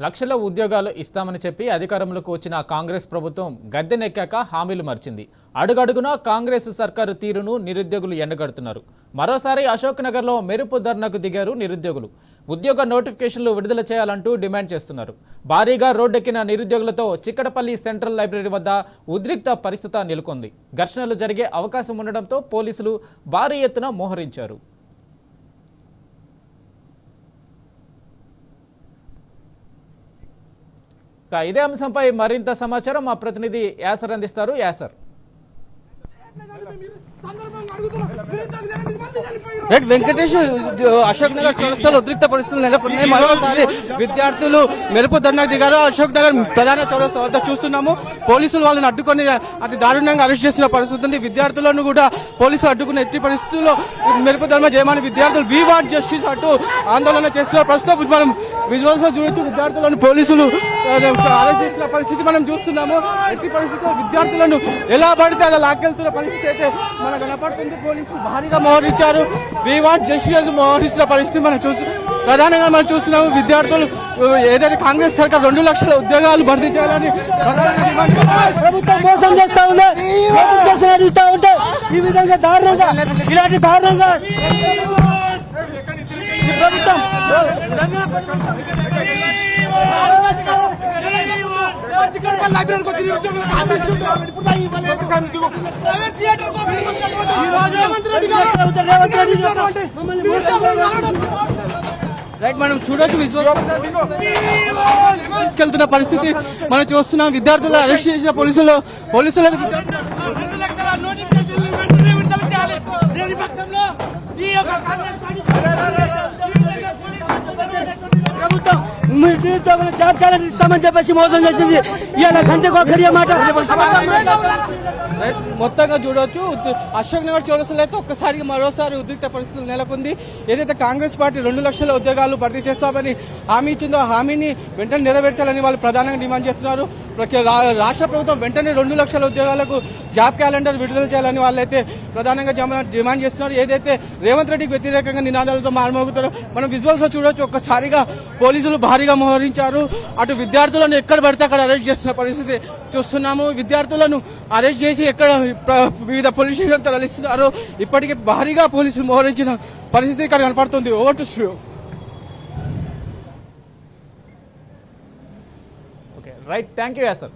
లక్షల ఉద్యోగాలు ఇస్తామని చెప్పి అధికారంలోకి వచ్చిన కాంగ్రెస్ ప్రభుత్వం గద్దెనెక్కాక హామీలు మర్చింది. అడుగడుగునా కాంగ్రెస్ సర్కారు తీరును నిరుద్యోగులు ఎండగడుతున్నారు. మరోసారి అశోక్ నగర్లో మెరుపు ధర్నాకు దిగారు నిరుద్యోగులు. ఉద్యోగ నోటిఫికేషన్లు విడుదల చేయాలంటూ డిమాండ్ చేస్తున్నారు. భారీగా రోడ్డెక్కిన నిరుద్యోగులతో చిక్కడపల్లి సెంట్రల్ లైబ్రరీ వద్ద ఉద్రిక్త పరిస్థితి నెలకొంది. ఘర్షణలు జరిగే అవకాశం ఉండడంతో పోలీసులు భారీ ఎత్తున మోహరించారు. ఇదే అంశంపై మరింత సమాచారం మా ప్రతినిధి యాసర్ అందిస్తారు. యాసర్, వెంకటేష్, అశోక్ నగర్ చౌరస్తాలో ఉద్రిక్త పరిస్థితులు నెలకొన్నాయి. మరోసారి విద్యార్థులు మెరుపు ధర్నాకు దిగారు. అశోక్ నగర్ ప్రధాన చౌరస్తా వద్ద చూస్తున్నాము. పోలీసులు వాళ్ళని అడ్డుకొని అతి దారుణంగా అరెస్ట్ చేస్తున్న పరిస్థితి ఉంది. విద్యార్థులను కూడా పోలీసులు అడ్డుకున్న ఎట్టి పరిస్థితుల్లో మెరుపు ధర్నా చేయమని విద్యార్థులు వి వాంట్ జస్టిస్ అంటూ ఆందోళన చేస్తున్నారు. ప్రస్తుతం మనం విజువల్స్ లో చూడొచ్చు, విద్యార్థులను పోలీసులు అరెస్ట్ చేసిన పరిస్థితి మనం చూస్తున్నాము. ఎట్టి పరిస్థితుల్లో విద్యార్థులను ఎలా పడితే అలా లాక్కెళ్తున్న పరిస్థితి అయితే మనకు కనపడుతుంది. పోలీసులు భారీగా మోహరించారు. వి వాంట్ జస్టిస్ మోహరిస్తున్న పరిస్థితి మనం ప్రధానంగా మనం చూస్తున్నాము. విద్యార్థులు ఏదైతే కాంగ్రెస్ సర్కార్ 2 లక్షల ఉద్యోగాలు భర్తీ చేయాలని ప్రభుత్వం మోసం చేస్తా ఉంది. ఉంటే ఈ విధంగా దారుణంగా ఇలాంటి దారుణంగా ప్రభుత్వం రైట్, మనం చూడొచ్చు తీసుకెళ్తున్న పరిస్థితి మనం చూస్తున్నాం. విద్యార్థులు అరెస్ట్ చేసిన పోలీసులు ప్రభుత్వం నిరుద్యోగులు జాబితాలను ఇస్తామని చెప్పేసి మోసం చేసింది. ఇలా గంటకు ఒక్కడి మాట మొత్తంగా చూడొచ్చు. అశోక్ నగర్ చౌరస్తాలో అయితే ఒక్కసారిగా మరోసారి ఉద్రిక్త పరిస్థితులు నెలకొంది. ఏదైతే కాంగ్రెస్ పార్టీ 2 లక్షల ఉద్యోగాలు భర్తీ చేస్తామని హామీ ఇచ్చిందో హామీని వెంటనే నెరవేర్చాలని వాళ్ళు ప్రధానంగా డిమాండ్ చేస్తున్నారు. రాష్ట్ర ప్రభుత్వం వెంటనే 2 లక్షల ఉద్యోగాలకు జాబ్ క్యాలెండర్ విడుదల చేయాలని వాళ్ళైతే ప్రధానంగా డిమాండ్ చేస్తున్నారు. ఏదైతే రేవంత్ రెడ్డికి వ్యతిరేకంగా నినాదాలతో మారుమోగుతారో మనం విజువల్స్ లో చూడొచ్చు. ఒక్కసారిగా పోలీసులు భారీగా మోహరించారు. అటు విద్యార్థులను ఎక్కడ పడితే అక్కడ అరెస్ట్ చేస్తున్న పరిస్థితి చూస్తున్నాము. విద్యార్థులను అరెస్ట్ చేసి ఎక్కడ వివిధ పోలీస్ స్టేషన్ తరలిస్తున్నారు. ఇప్పటికే భారీగా పోలీసులు మోహరించిన పరిస్థితి ఇక్కడ కనపడుతుంది. Over to studio. Okay, right, thank you Acer.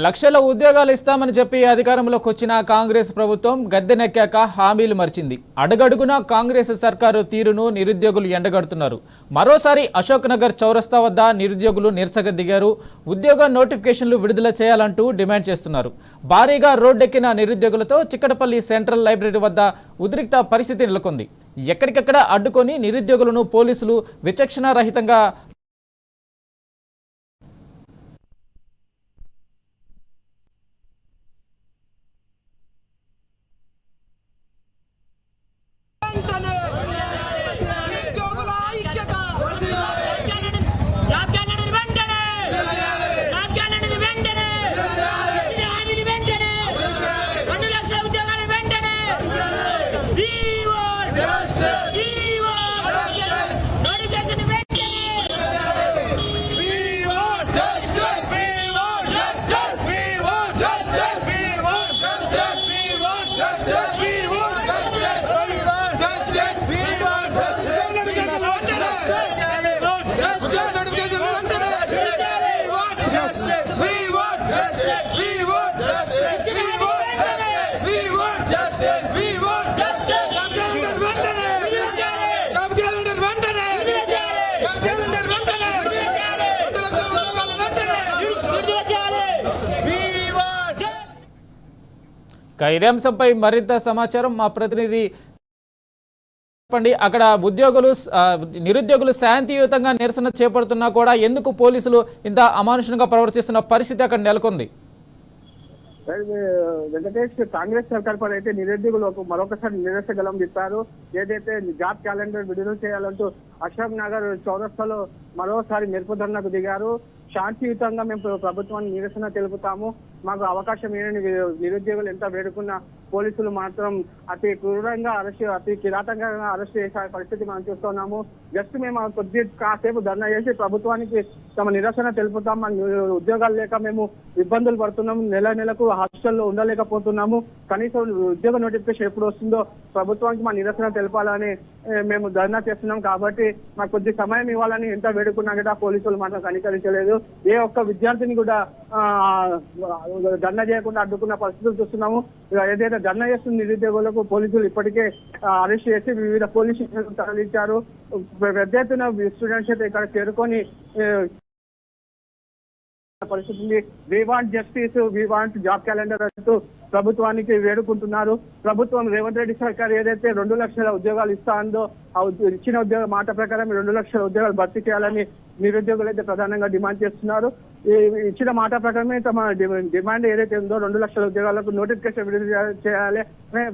లక్షల ఉద్యోగాలు ఇస్తామని చెప్పి అధికారంలోకి వచ్చిన కాంగ్రెస్ ప్రభుత్వం గద్దెనెక్కాక హామీలు మర్చింది. అడుగడుగునా కాంగ్రెస్ సర్కారు తీరును నిరుద్యోగులు ఎండగడుతున్నారు. మరోసారి అశోక్ నగర్ చౌరస్తా వద్ద నిరుద్యోగులు నిరసన దిగారు. ఉద్యోగ నోటిఫికేషన్లు విడుదల చేయాలంటూ డిమాండ్ చేస్తున్నారు. భారీగా రోడ్డెక్కిన నిరుద్యోగులతో చిక్కడపల్లి సెంట్రల్ లైబ్రరీ వద్ద ఉద్రిక్త పరిస్థితి నెలకొంది. ఎక్కడికక్కడ అడ్డుకొని నిరుద్యోగులను పోలీసులు విచక్షణారహితంగా ఇదే అంశంపై మరింత సమాచారం మా ప్రతినిధి చెప్పండి. అక్కడ నిరుద్యోగులు శాంతియుతంగా నిరసన చేపడుతున్నా కూడా ఎందుకు పోలీసులు ఇంత అమానుషంగా ప్రవర్తిస్తున్న పరిస్థితి అక్కడ నెలకొంది? వెంకటేష్, కాంగ్రెస్ సర్కార్ పై అయితే నిరుద్యోగులు మరొకసారి నిరసన గలం ఇస్తారు. ఏదైతే జాబ్ క్యాలెండర్ విడుదల చేయాలంటూ అశోక్ నగర్ చౌరస్తాలో మరోసారి మెరుపు ధర్నాకు దిగారు. శాంతియుతంగా మేము ప్రభుత్వాన్ని నిరసన తెలుపుతాము, మాకు అవకాశం ఏమని నిరుద్యోగులు ఎంత వేడుకున్నా పోలీసులు మాత్రం అతి క్రూరంగా అతి కిరాతకంగా అరెస్ట్ చేసే పరిస్థితి మనం చూస్తున్నాము. జస్ట్ మేము కాసేపు ధర్నా చేసి ప్రభుత్వానికి తమ నిరసన తెలుపుతాం, మాకు ఉద్యోగాలు లేక మేము ఇబ్బందులు పడుతున్నాము, నెలకు హాస్టల్లో ఉండలేకపోతున్నాము, కనీసం ఉద్యోగ నోటిఫికేషన్ ఎప్పుడు వస్తుందో ప్రభుత్వానికి మా నిరసన తెలపాలని మేము ధర్నా చేస్తున్నాం. కాబట్టి మాకు కొద్ది సమయం ఇవ్వాలని ఎంత వేడుకున్నా కూడా పోలీసులు మాత్రం కనికరించలేదు. ఏ ఒక్క విద్యార్థిని కూడా ధర్నా చేయకుండా అడ్డుకున్న పరిస్థితులు చూస్తున్నాము. ఏదైతే ధర్నా చేస్తున్న నిరుద్యోగులకు పోలీసులు ఇప్పటికే అరెస్ట్ చేసి వివిధ పోలీస్ స్టేషన్లకు తరలించారు. పెద్ద ఎత్తున స్టూడెంట్స్ అయితే ఇక్కడ చేరుకొని పరిస్థితి we want justice, we want job calendar అంటూ ప్రభుత్వానికి వేడుకుంటున్నారు. ప్రభుత్వం రేవంత్ రెడ్డి సర్కార్ ఏదైతే 2 లక్షల ఉద్యోగాలు ఇస్తా ఉందో ఆ ఇచ్చిన ఉద్యోగ మాట ప్రకారం 2 లక్షల ఉద్యోగాలు భర్తీ చేయాలని నిరుద్యోగులు అయితే ప్రధానంగా డిమాండ్ చేస్తున్నారు. ఇచ్చిన మాట ప్రకారమే తమ డిమాండ్ ఏదైతే ఉందో 2 లక్షల ఉద్యోగాలకు నోటిఫికేషన్ విడుదల చేయాలి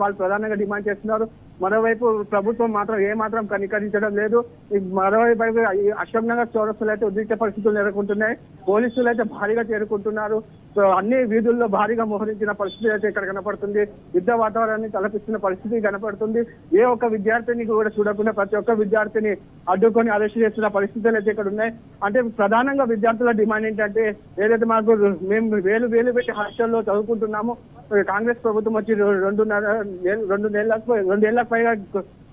వాళ్ళు ప్రధానంగా డిమాండ్ చేస్తున్నారు. మరోవైపు ప్రభుత్వం మాత్రం ఏమాత్రం కనికరించడం లేదు. మరోవైపు అశోక్ నగర్ చౌరస్తాలో అయితే ఉద్రిక్త పరిస్థితులు నెలకొంటున్నాయి. పోలీసులు అయితే భారీగా చేరుకుంటున్నారు. అన్ని వీధుల్లో భారీగా మోహరించిన పరిస్థితి అయితే ఇక్కడ కనపడుతుంది. యుద్ధ వాతావరణాన్ని తలపిస్తున్న పరిస్థితి కనపడుతుంది. ఏ ఒక్క విద్యార్థిని కూడా చూడకుండా ప్రతి ఒక్క విద్యార్థిని అడ్డుకొని అరెస్ట్ చేస్తున్న పరిస్థితులు అయితే ఇక్కడ ఉన్నాయి. అంటే ప్రధానంగా విద్యార్థుల డిమాండ్ ఏంటంటే ఏదైతే మేము వేలు పెట్టి హాస్టల్లో చదువుకుంటున్నాము, కాంగ్రెస్ ప్రభుత్వం వచ్చి 2 ఏళ్లకు పైగా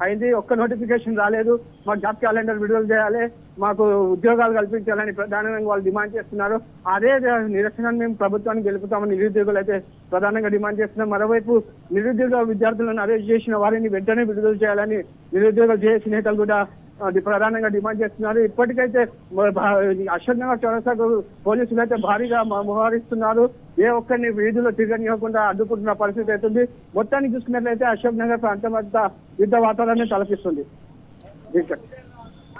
అయింది, ఒక్క నోటిఫికేషన్ రాలేదు, మాకు జాబ్ క్యాలెండర్ విడుదల చేయాలి, మాకు ఉద్యోగాలు కల్పించాలని ప్రధానంగా వాళ్ళు డిమాండ్ చేస్తున్నారు. అదే నిరసన మేము ప్రభుత్వాన్ని గెలుపుతామని నిరుద్యోగులు అయితే ప్రధానంగా డిమాండ్ చేస్తున్నారు. మరోవైపు నిరుద్యోగ విద్యార్థులను అరెస్ట్ చేసిన వారిని వెంటనే విడుదల చేయాలని నిరుద్యోగ జేఏసీ నేతలు కూడా ప్రధానంగా డిమాండ్ చేస్తున్నారు. ఇప్పటికైతే అశోక్ నగర్ చౌరస్తాకు పోలీసులు అయితే భారీగా మోహరిస్తున్నారు. ఏ ఒక్కరిని వీధుల్లో తిరగనివ్వకుండా అడ్డుకుంటున్న పరిస్థితి అవుతుంది. మొత్తాన్ని చూసుకున్నట్లయితే అశోక్ నగర్ ప్రాంతం అంతా యుద్ధ వాతావరణాన్ని తలపిస్తుంది.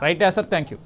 Right sir, thank you.